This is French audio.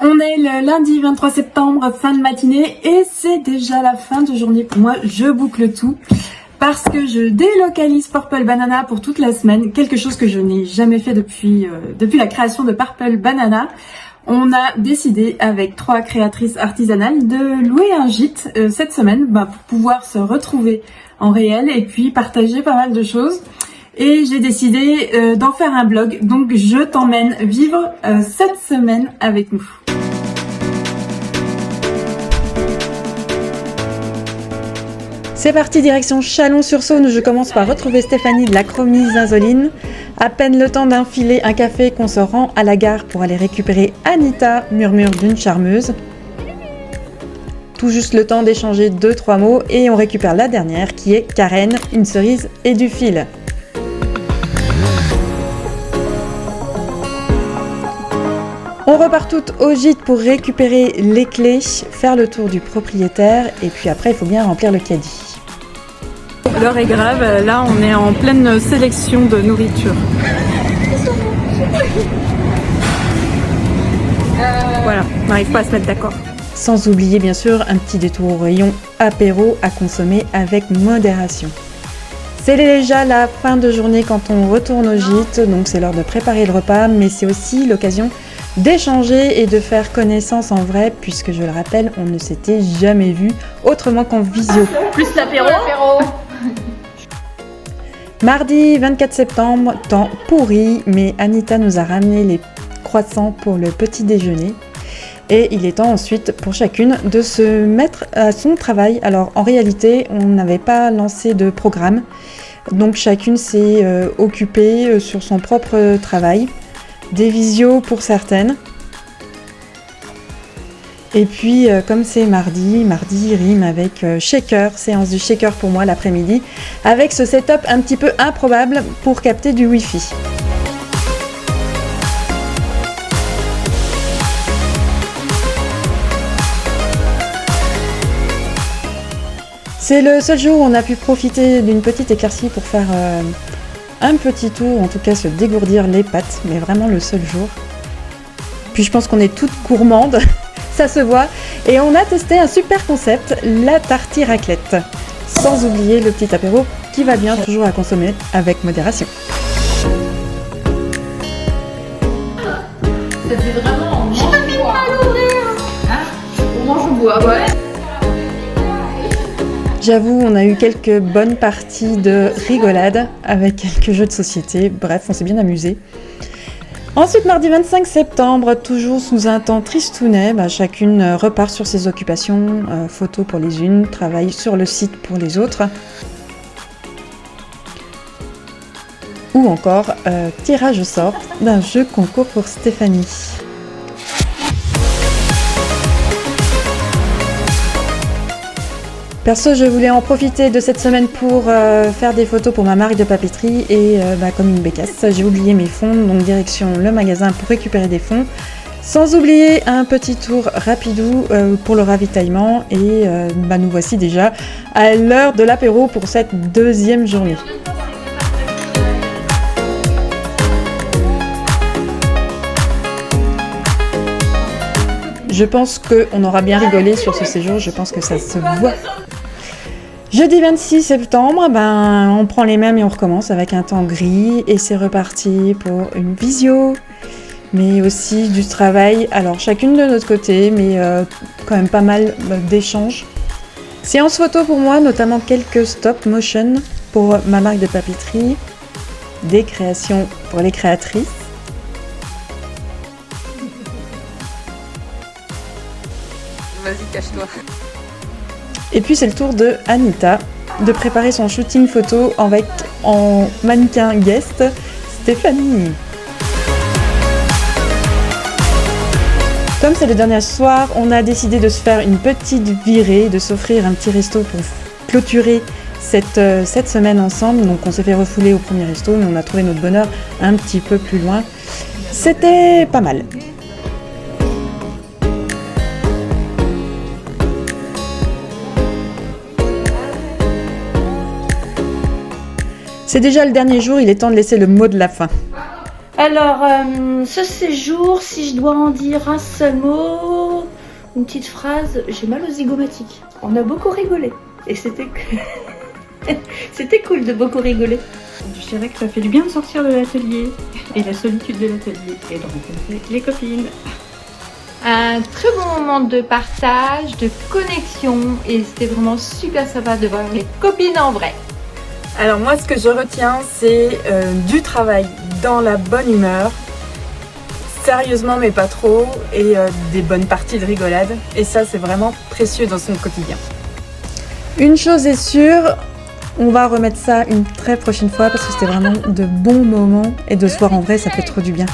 On est le lundi 23 septembre, fin de matinée, et c'est déjà la fin de journée pour moi. Je boucle tout parce que je délocalise Purple Banana pour toute la semaine, quelque chose que je n'ai jamais fait depuis la création de Purple Banana. On a décidé avec 3 créatrices artisanales de louer un gîte cette semaine pour pouvoir se retrouver en réel et puis partager pas mal de choses. Et j'ai décidé d'en faire un blog, donc je t'emmène vivre cette semaine avec nous. C'est parti, direction Chalon-sur-Saône, où je commence par retrouver Stéphanie de la Chromie Zinzoline. À peine le temps d'enfiler un café qu'on se rend à la gare pour aller récupérer Anita, murmure d'une charmeuse. Tout juste le temps d'échanger 2-3 mots et on récupère la dernière qui est Karen, une cerise et du fil. On repart toutes au gîte pour récupérer les clés, faire le tour du propriétaire et puis après il faut bien remplir le caddie. L'heure est grave, là on est en pleine sélection de nourriture. Voilà, on n'arrive pas à se mettre d'accord. Sans oublier bien sûr un petit détour au rayon apéro à consommer avec modération. C'est déjà la fin de journée quand on retourne au gîte, donc c'est l'heure de préparer le repas, mais c'est aussi l'occasion d'échanger et de faire connaissance en vrai, puisque je le rappelle, on ne s'était jamais vu autrement qu'en visio. Plus l'apéro. Mardi 24 septembre, temps pourri, mais Anita nous a ramené les croissants pour le petit déjeuner. Et il est temps ensuite pour chacune de se mettre à son travail. Alors en réalité, on n'avait pas lancé de programme, donc chacune s'est occupée sur son propre travail. Des visios pour certaines. Et puis comme c'est mardi rime avec shaker, séance du shaker pour moi l'après-midi, avec ce setup un petit peu improbable pour capter du wifi. C'est le seul jour où on a pu profiter d'une petite éclaircie pour faire un petit tour, en tout cas se dégourdir les pattes, mais vraiment le seul jour. Puis je pense qu'on est toutes gourmandes, ça se voit, et on a testé un super concept, la tartiraclette. Sans oublier le petit apéro qui va bien, toujours à consommer avec modération. Ça fait vraiment on mange ou boit. On mange ou boit, ouais. J'avoue, on a eu quelques bonnes parties de rigolade avec quelques jeux de société. Bref, on s'est bien amusé. Ensuite, mardi 25 septembre, toujours sous un temps tristounet, chacune repart sur ses occupations, photos pour les unes, travail sur le site pour les autres. Ou encore tirage au sort d'un jeu concours pour Stéphanie. Perso, je voulais en profiter de cette semaine pour faire des photos pour ma marque de papeterie et comme une bécasse, j'ai oublié mes fonds, donc direction le magasin pour récupérer des fonds. Sans oublier un petit tour rapidou pour le ravitaillement et nous voici déjà à l'heure de l'apéro pour cette deuxième journée. Je pense qu'on aura bien rigolé sur ce séjour, je pense que ça se voit. Jeudi 26 septembre, on prend les mêmes et on recommence avec un temps gris et c'est reparti pour une visio, mais aussi du travail, alors chacune de notre côté, mais quand même pas mal d'échanges. Séance photo pour moi, notamment quelques stop motion pour ma marque de papeterie, des créations pour les créatrices. Vas-y, cache-toi. Et puis c'est le tour de Anita de préparer son shooting photo en mannequin guest, Stéphanie. Comme c'est le dernier soir, on a décidé de se faire une petite virée, de s'offrir un petit resto pour clôturer cette semaine ensemble. Donc on s'est fait refouler au premier resto, mais on a trouvé notre bonheur un petit peu plus loin. C'était pas mal. C'est déjà le dernier jour, il est temps de laisser le mot de la fin. Alors, ce séjour, si je dois en dire un seul mot, une petite phrase, j'ai mal aux zygomatiques. On a beaucoup rigolé. Et c'était c'était cool de beaucoup rigoler. Je dirais que ça fait du bien de sortir de l'atelier et la solitude de l'atelier et de rencontrer les copines. Un très bon moment de partage, de connexion et c'était vraiment super sympa de voir les copines en vrai. Alors moi ce que je retiens c'est du travail dans la bonne humeur, sérieusement mais pas trop, et des bonnes parties de rigolade, et ça c'est vraiment précieux dans son quotidien. Une chose est sûre, on va remettre ça une très prochaine fois parce que c'était vraiment de bons moments et de se voir en vrai ça fait trop du bien.